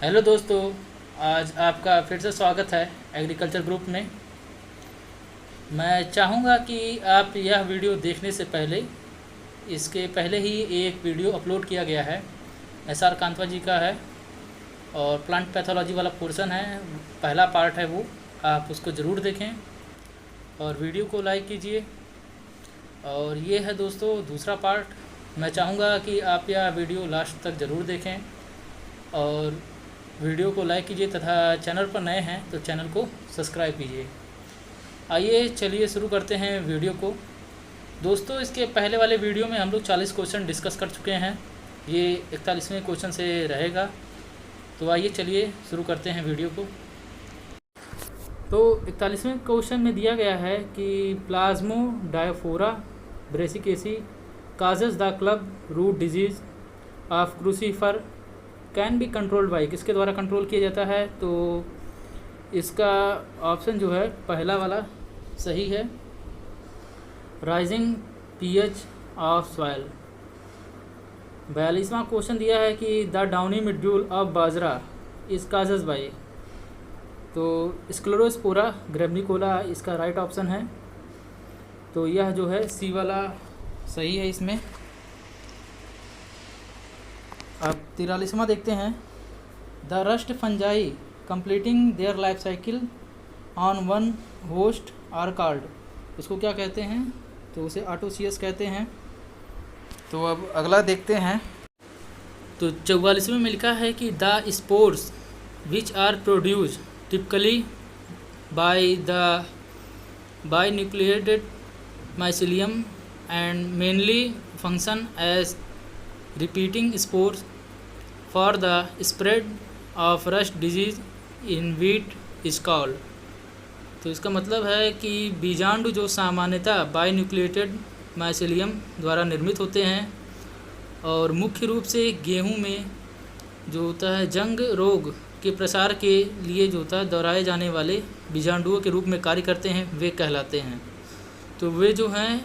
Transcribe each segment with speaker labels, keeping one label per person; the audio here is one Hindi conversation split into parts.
Speaker 1: हेलो दोस्तों, आज आपका फिर से स्वागत है एग्रीकल्चर ग्रुप में। मैं चाहूँगा कि आप यह वीडियो देखने से पहले इसके पहले ही एक वीडियो अपलोड किया गया है, एसआर कांतवा जी का है और प्लांट पैथोलॉजी वाला पोर्शन है, पहला पार्ट है वो। आप उसको ज़रूर देखें और वीडियो को लाइक कीजिए। और ये है दोस्तों दूसरा पार्ट। मैं चाहूँगा कि आप यह वीडियो लास्ट तक ज़रूर देखें और वीडियो को लाइक कीजिए तथा चैनल पर नए हैं तो चैनल को सब्सक्राइब कीजिए। आइए चलिए शुरू करते हैं वीडियो को। दोस्तों, इसके पहले वाले वीडियो में हम लोग 40 क्वेश्चन डिस्कस कर चुके हैं, ये 41वें क्वेश्चन से रहेगा। तो आइए चलिए शुरू करते हैं वीडियो को। तो 41वें क्वेश्चन में दिया गया है कि plasmodiophora brassicae causes the club root disease of crucifer can be controlled by, किसके द्वारा कंट्रोल किया जाता है। तो इसका ऑप्शन जो है पहला वाला सही है, राइजिंग पीएच ऑफ सॉइल। 42वां क्वेश्चन दिया है कि द डाउनी मिड्यूल of bajra is causes by, तो स्क्लेरोस्पोरा ग्रेविनिकोला इसका राइट ऑप्शन है। तो यह जो है सी वाला सही है इसमें। अब 43वां देखते हैं, the rust fungi completing their life cycle on one host are called, उसको क्या कहते हैं। तो उसे ऑटोसियस कहते हैं। तो अब अगला देखते हैं। तो 44वें में लिखा है कि the spores which are produce typically by the binucleated mycelium and mainly function as repeating spores for the spread of rust disease in wheat is called। तो इसका मतलब है कि बीजाणु जो सामान्यतः बायोन्यूक्लिएटेड माइसेलियम द्वारा निर्मित होते हैं और मुख्य रूप से गेहूं में जो होता है जंग रोग के प्रसार के लिए जो होता है दोहराए जाने वाले बीजाणुओं के रूप में कार्य करते हैं, वे कहलाते हैं। तो वे जो हैं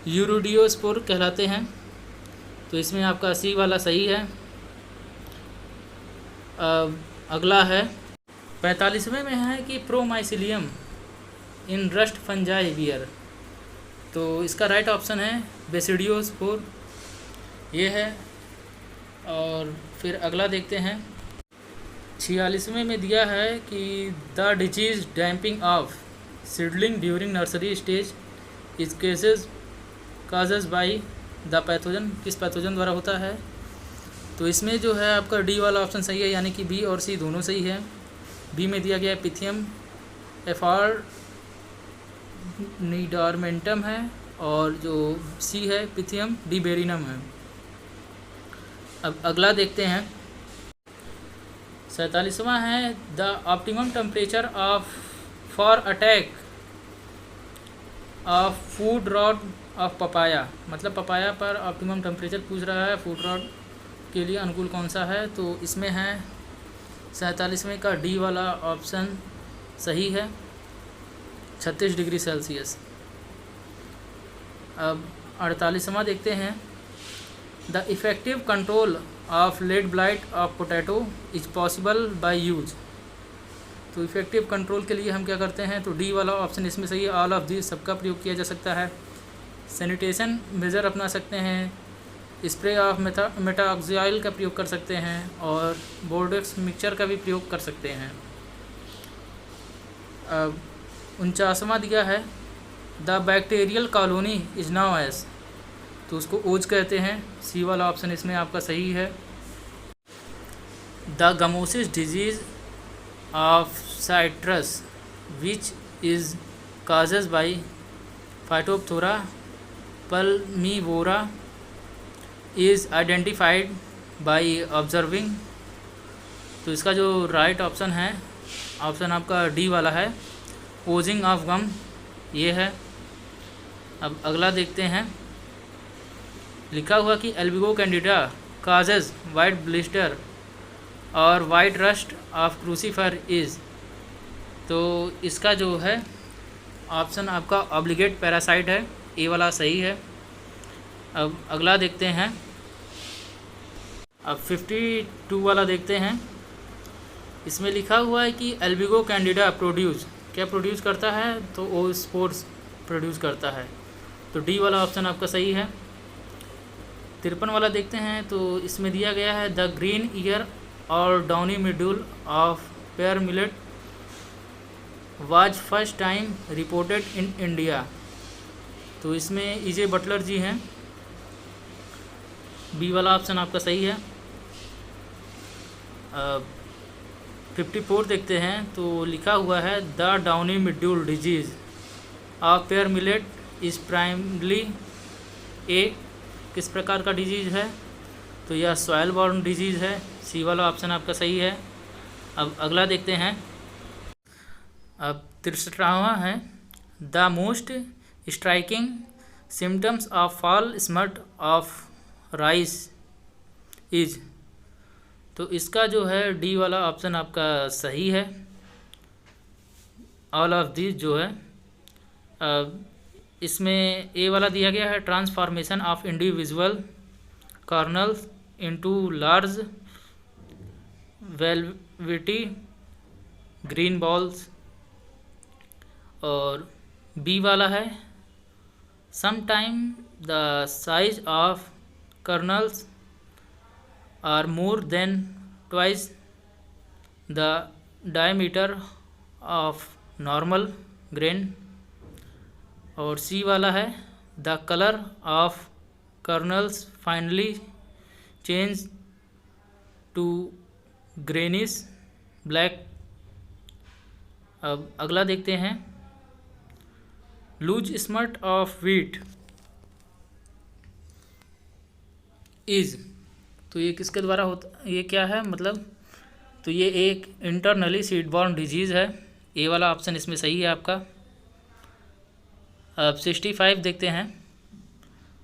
Speaker 1: यूरोडियोस्पोर कहलाते हैं। तो इसमें आपका सी वाला सही है। अगला है 45वें में है कि प्रोमाइसिलियम इन रस्ट फंजाई बियर, तो इसका राइट ऑप्शन है बेसिडियोस्पोर, ये है। और फिर अगला देखते हैं। 46वें में दिया है कि the disease damping off seedling during nursery stage is cases causes by the pathogen, किस पैथोजन द्वारा होता है। तो इसमें जो है आपका डी वाला ऑप्शन सही है, यानी कि बी और सी दोनों सही है। बी में दिया गया पिथियम एफार निडारमेंटम है और जो सी है पिथियम डिबेरिनम है। अब अगला देखते हैं। 47वां है the optimum temperature of for attack of food rot of papaya, मतलब पपाया पर ऑप्टिमम टेम्परेचर पूछ रहा है, फूड रॉट के लिए अनुकूल कौन सा है। तो इसमें है 47वें का डी वाला ऑप्शन सही है, 36 डिग्री सेल्सियस। अब 48वां देखते हैं, the effective control of late blight of potato is possible by use. तो इफ़ेक्टिव कंट्रोल के लिए हम क्या करते हैं, तो डी वाला ऑप्शन इसमें सही है, ऑल ऑफ दिस सबका प्रयोग किया जा सकता है। सैनिटेशन मेजर अपना सकते हैं, स्प्रे ऑफ मेटाऑक्सियल का प्रयोग कर सकते हैं और बोर्डेक्स मिक्सचर का भी प्रयोग कर सकते हैं। अब 49वां दिया है, the bacterial colony is now as, तो उसको ओज कहते हैं, सी वाला ऑप्शन इसमें आपका सही है। The gummosis disease of citrus which is causes by phytophthora palmivora is identified by observing. तो इसका जो राइट ऑप्शन है, ऑप्शन आपका डी वाला है, ओजिंग ऑफ गम, ये है। अब अगला देखते हैं। लिखा हुआ कि albugo candida causes white blister और white rust of crucifer is, तो इसका जो है ऑप्शन आपका ऑब्लिगेट पैरासाइट है, ए वाला सही है। अब अगला देखते हैं। अब 52 वाला देखते हैं। इसमें लिखा हुआ है कि एल्बिगो कैंडिडा प्रोड्यूस, क्या प्रोड्यूस करता है, तो ओ स्पोर्ट्स प्रोड्यूस करता है। तो डी वाला ऑप्शन आपका सही है। 53 वाला देखते हैं, तो इसमें दिया गया है द ग्रीन ईयर और डाउनी मिड्यूल of pearl millet was first time reported in India. तो इसमें इजे बटलर जी हैं। बी वाला ऑप्शन आपका सही है। 54 देखते हैं, तो लिखा हुआ है द डाउनी मिड्यूल disease of pearl millet is primarily a, किस प्रकार का डिजीज़ है, तो यह सॉयल बॉर्न डिजीज़ है। सी वाला ऑप्शन आपका सही है। अब अगला देखते हैं। अब 63वां है the most striking symptoms of fall smut of rice is, तो इसका जो है डी वाला ऑप्शन आपका सही है। ऑल ऑफ दिस जो है, इसमें ए वाला दिया गया है transformation of individual kernels into large velvety green balls, और बी वाला है sometime the size of kernels are more than twice the diameter of normal grain, और सी वाला है the colour of kernels finally change to greenish black. अब अगला देखते हैं। Loose smut of wheat is, तो ये किसके द्वारा होता, ये क्या है मतलब, तो ये एक इंटरनली सीड बॉर्न डिजीज़ है। ए वाला ऑप्शन इसमें सही है आपका। अब 65 देखते हैं,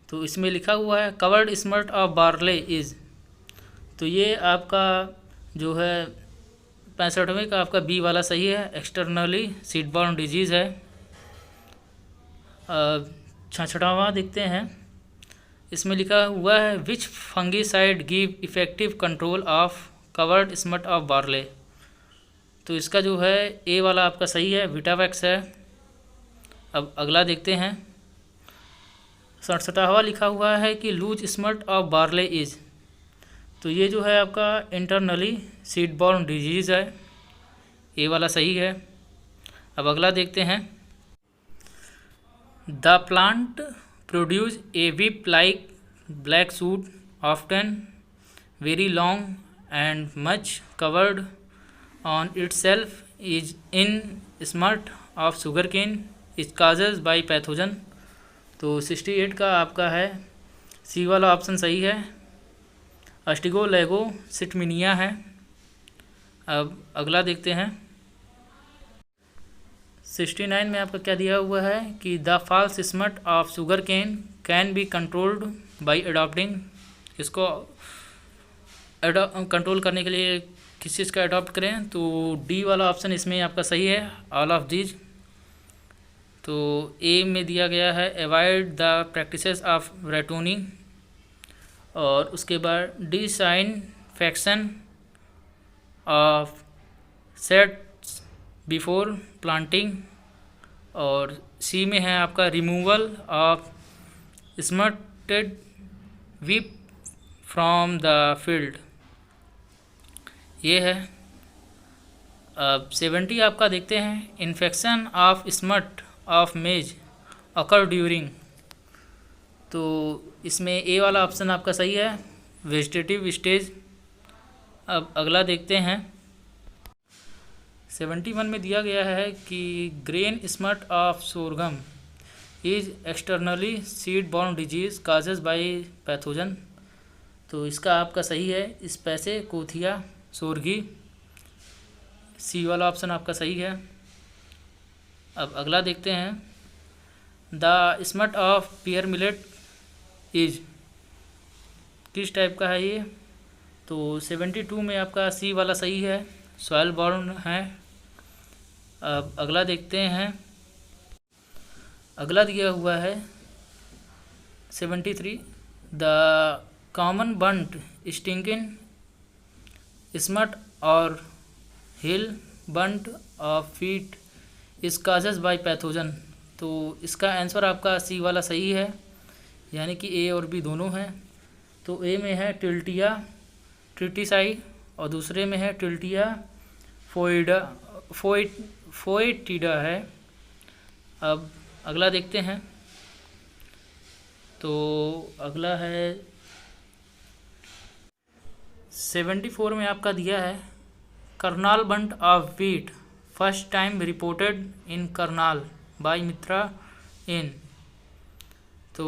Speaker 1: तो इसमें लिखा हुआ है covered smut of barley is, तो ये आपका जो है 65वें का आपका बी वाला सही है, एक्सटर्नली सीड बॉर्न डिजीज़ है। 66वां देखते हैं, इसमें लिखा हुआ है which fungicide give effective control of covered smut of barley, तो इसका जो है ए वाला आपका सही है, विटावैक्स है। अब अगला देखते हैं। 67वां लिखा हुआ है कि loose smut of barley is, तो ये जो है आपका इंटरनली सीड बॉर्न डिजीज़ है। ए वाला सही है। अब अगला देखते हैं। The plant produce a whip like black shoot often very long and much covered on itself is in smut of sugar cane is causes by pathogen, तो 68 का आपका है सी वाला ऑप्शन सही है, अस्टिगो लेगो सिटमिनिया है। अब अगला देखते हैं। 69 में आपका क्या दिया हुआ है कि the false smut of sugar cane can be controlled by adopting, इसको कंट्रोल करने के लिए किस चीज़ का अडॉप्ट करें, तो डी वाला ऑप्शन इसमें आपका सही है, ऑल ऑफ दीज। तो ए में दिया गया है अवॉइड द प्रैक्टिसेस ऑफ रेटोनिंग, और उसके बाद disinfection of sets before planting, और सी में है आपका removal of स्मटेड whip from the field, ये है। अब 70 आपका देखते हैं। इन्फेक्शन ऑफ स्मट ऑफ मेज अकर ड्यूरिंग, तो इसमें ए वाला ऑप्शन आपका सही है, वेजिटेटिव स्टेज। अब अगला देखते हैं। 71 में दिया गया है कि grain smut of sorghum is externally seed borne disease causes by pathogen, तो इसका आपका सही है, स्पेसे कोथिया सोरगी। सी वाला ऑप्शन आपका सही है। अब अगला देखते हैं। The smut of pearl millet is, किस टाइप का है ये, तो 72 में आपका सी वाला सही है, सॉयल बॉर्न है। अब अगला देखते हैं। अगला दिया हुआ है 73 the common bunt stinking smut और hill bunt of wheat is causes by pathogen. तो इसका आंसर आपका सी वाला सही है, यानी कि ए और बी दोनों हैं। तो ए में है टिल्टिया ट्रिटिसाई और दूसरे में है टिल्टिया फोइडा फोएटिडा है। अब अगला देखते हैं। तो अगला है 74 में आपका दिया है Karnal bunt of wheat first time reported in Karnal by Mitra in. तो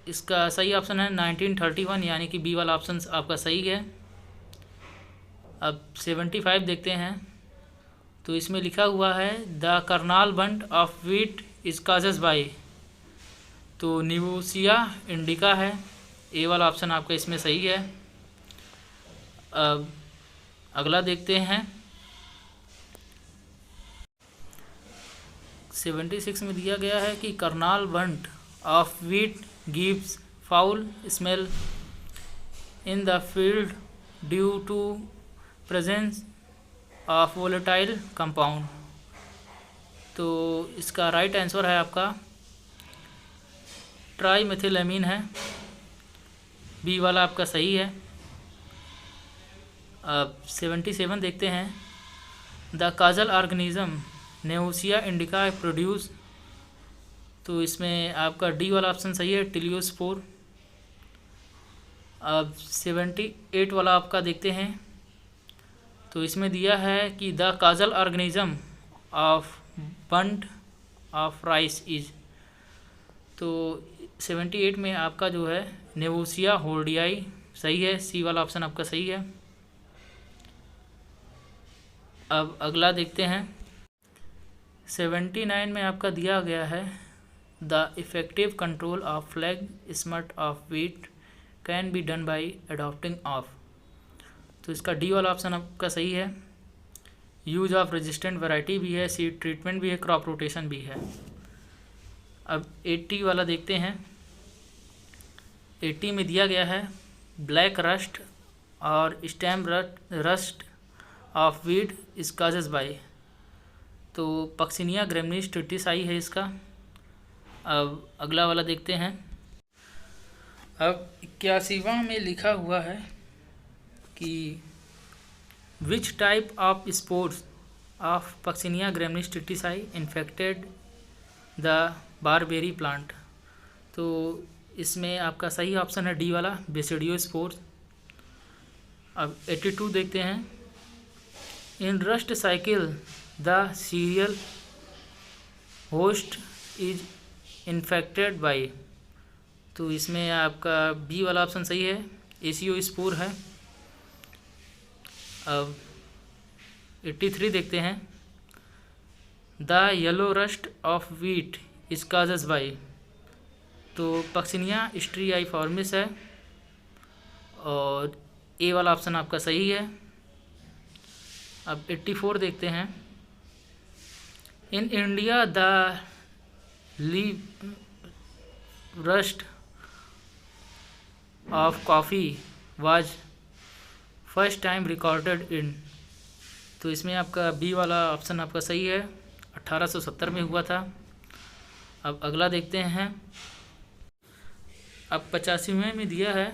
Speaker 1: इसका सही ऑप्शन है 1931, यानी कि बी वाला ऑप्शन आपका सही है। अब 75 देखते हैं। तो इसमें लिखा हुआ है the Karnal bunt of wheat is causes by, तो निवोसिया इंडिका है। ए वाला ऑप्शन आपका इसमें सही है। अब अगला देखते हैं। 76 में दिया गया है कि Karnal bunt of wheat gives foul smell in the field due to presence of volatile compound. तो इसका राइट आंसर है आपका ट्राईमेथिलएमीन है। बी वाला आपका सही है। अब 77 देखते हैं। The causal organism neovossia indica produce, तो इसमें आपका डी वाला ऑप्शन सही है टिलियोस्पोर। अब 78 वाला आपका देखते हैं। तो इसमें दिया है कि the causal organism of bunt of rice is, तो 78 में आपका जो है नेवोसिया होर्डियाई सही है। सी वाला ऑप्शन आपका सही है। अब अगला देखते हैं। 79 में आपका दिया गया है the effective control of flag smut of wheat can be done by adopting of, तो इसका डी वाला ऑप्शन आपका सही है। यूज ऑफ रेजिस्टेंट वैरायटी भी है, सीड ट्रीटमेंट भी है, क्रॉप रोटेशन भी है। अब 80 वाला देखते हैं। 80 में दिया गया है ब्लैक रस्ट और stem rust of wheat is causes by, तो पक्सिनिया ग्रेमिनीस ट्रिटिसाई है इसका। अब अगला वाला देखते हैं। अब 81वां में लिखा हुआ है कि which type of spores of puccinia graminis tritici infected the barberry plant, तो इसमें आपका सही ऑप्शन है डी वाला बेसिडियो स्पोर्स। अब 82 देखते हैं। In rust cycle the cereal host is infected by, तो इसमें आपका बी वाला ऑप्शन सही है एसियो स्पोर है। अब 83 देखते हैं। The yellow rust of wheat is causes by, तो पक्सिनिया स्ट्रियाइफॉर्मिस है और ए वाला ऑप्शन आपका सही है। अब 84 देखते हैं। In India the leave rust of coffee was first time recorded in, तो इसमें आपका बी वाला ऑप्शन आपका सही है, 1870 में हुआ था। अब अगला देखते हैं। अब 85वें में दिया है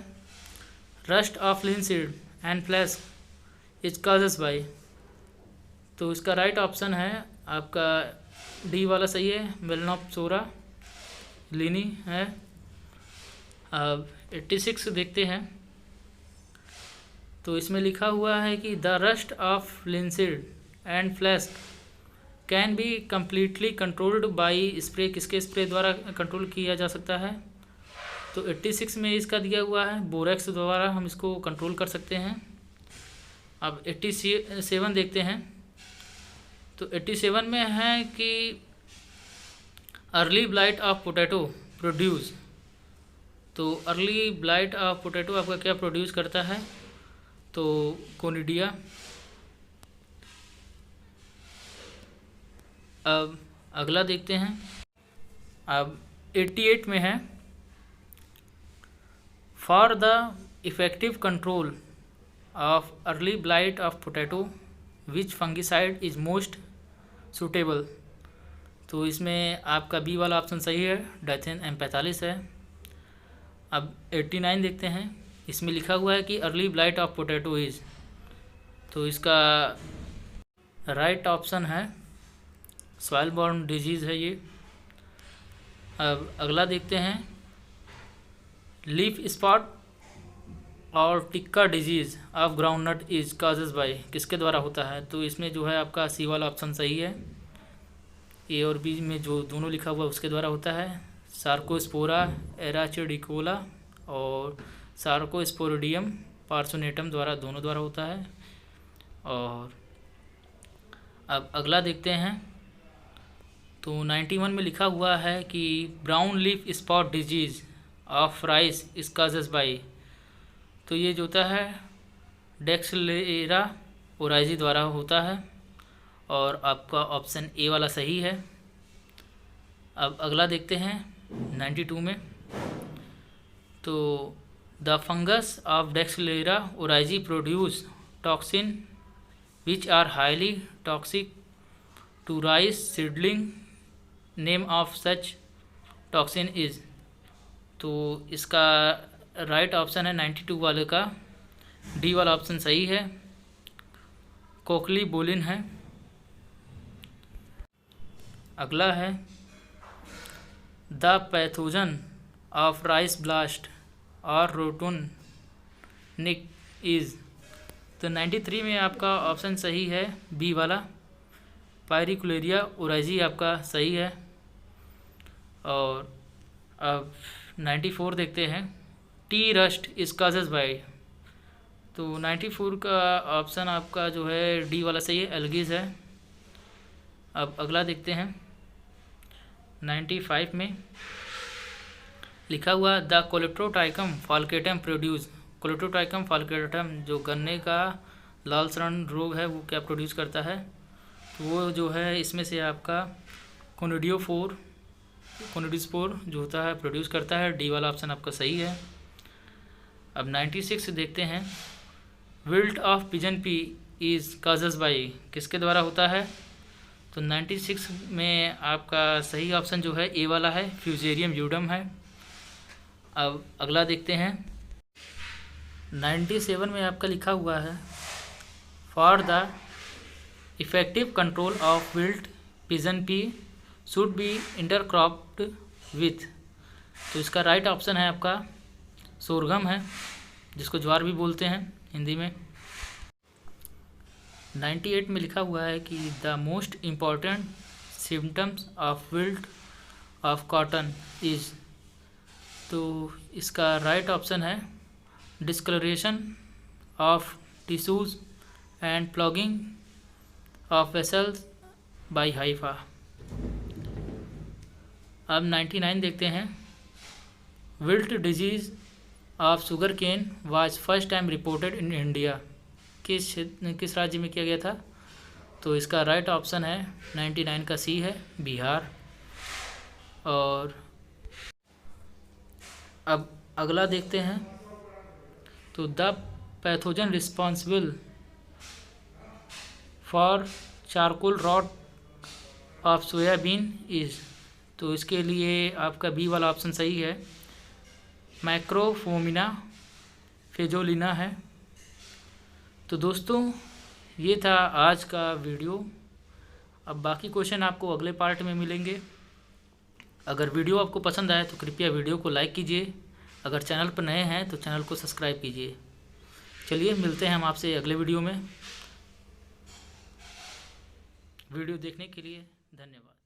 Speaker 1: rust of linseed and flax is causes by, तो इसका राइट ऑप्शन है आपका डी वाला सही है मेलनोप्सोरा लिनी है। अब 86 देखते हैं। तो इसमें लिखा हुआ है कि the rust of linseed and flax can be completely controlled by spray, किसके स्प्रे द्वारा कंट्रोल किया जा सकता है, तो 86 में इसका दिया हुआ है बोरेक्स द्वारा हम इसको कंट्रोल कर सकते हैं। अब 87 देखते हैं। तो 87 में है कि early blight of potato produce, तो अर्ली ब्लाइट ऑफ पोटैटो आपका क्या प्रोड्यूस करता है, तो कोनिडिया। अब अगला देखते हैं। अब 88 में है for the effective control of early blight of potato which fungicide is most suitable. तो इसमें आपका बी वाला ऑप्शन सही है, डाइथेन M45 है। अब 89 देखते हैं। इसमें लिखा हुआ है कि early blight of potato is, तो इसका राइट ऑप्शन है सॉइल बॉर्न डिजीज़ है ये। अब अगला देखते हैं, लीफ स्पॉट और tikka disease of groundnut is causes by, किसके द्वारा होता है। तो इसमें जो है आपका सी वाला ऑप्शन सही है, ए और बी में जो दोनों लिखा हुआ उसके द्वारा होता है। सार्कोस्पोरा एराचिडिकोला और सार्कोस्पोरिडियम पार्सोनेटम द्वारा, दोनों द्वारा होता है। और अब अगला देखते हैं, तो 91 में लिखा हुआ है कि brown leaf spot disease of rice is causes by, तो ये जो होता है डेक्सलेरा ओराइजी द्वारा होता है और आपका ऑप्शन ए वाला सही है। अब अगला देखते हैं 92 में, तो the fungus of drechslera oryzae produce toxin which are highly toxic to rice seedling, name of such toxin is. तो इसका राइट ऑप्शन है 92 वाले का, डी वाला ऑप्शन सही है, कोकली बोलिन है। अगला है the pathogen of rice blast और रोटून निक इज, तो 93 में आपका ऑप्शन सही है बी वाला, पायरिकुलेरिया ओराइजी आपका सही है। और अब 94 देखते हैं, tea rust is causes by, तो 94 का ऑप्शन आपका जो है डी वाला सही है, एल्गीज है। अब अगला देखते हैं 95 में लिखा हुआ द कोलेप्टोट्राइकम फाल्केटम प्रोड्यूस, कोलेप्टोट्राइकम फाल्केटम जो गन्ने का लाल सड़न रोग है वो क्या प्रोड्यूस करता है, तो वो जो है इसमें से आपका कोनिडियोस्पोर जो होता है प्रोड्यूस करता है, डी वाला ऑप्शन आपका सही है। अब 96 देखते हैं, wilt of pigeon pea is causes by, किसके द्वारा होता है, तो 96 में आपका सही ऑप्शन जो है ए वाला है, फ्यूजेरियम यूडम है। अब अगला देखते हैं 97 में आपका लिखा हुआ है for the effective control of wilt pigeon pea should be intercropped with, तो इसका राइट ऑप्शन है आपका सोरगम है, जिसको ज्वार भी बोलते हैं हिंदी में। 98 में लिखा हुआ है कि the most important symptoms of wilt of cotton is, तो इसका राइट ऑप्शन है discolouration of tissues and plugging of vessels by hypha. अब 99 देखते हैं, wilt disease of sugar cane was first time reported in India, किस राज्य में किया गया था, तो इसका राइट ऑप्शन है 99 का सी है, बिहार। और अब अगला देखते हैं, तो the pathogen responsible for charcoal rot of soybean is, तो इसके लिए आपका बी वाला ऑप्शन सही है, मैक्रोफोमिना फेजोलिना है। तो दोस्तों ये था आज का वीडियो, अब बाकी क्वेश्चन आपको अगले पार्ट में मिलेंगे। अगर वीडियो आपको पसंद आए तो कृपया वीडियो को लाइक कीजिए, अगर चैनल पर नए हैं तो चैनल को सब्सक्राइब कीजिए। चलिए मिलते हैं हम आपसे अगले वीडियो में। वीडियो देखने के लिए धन्यवाद।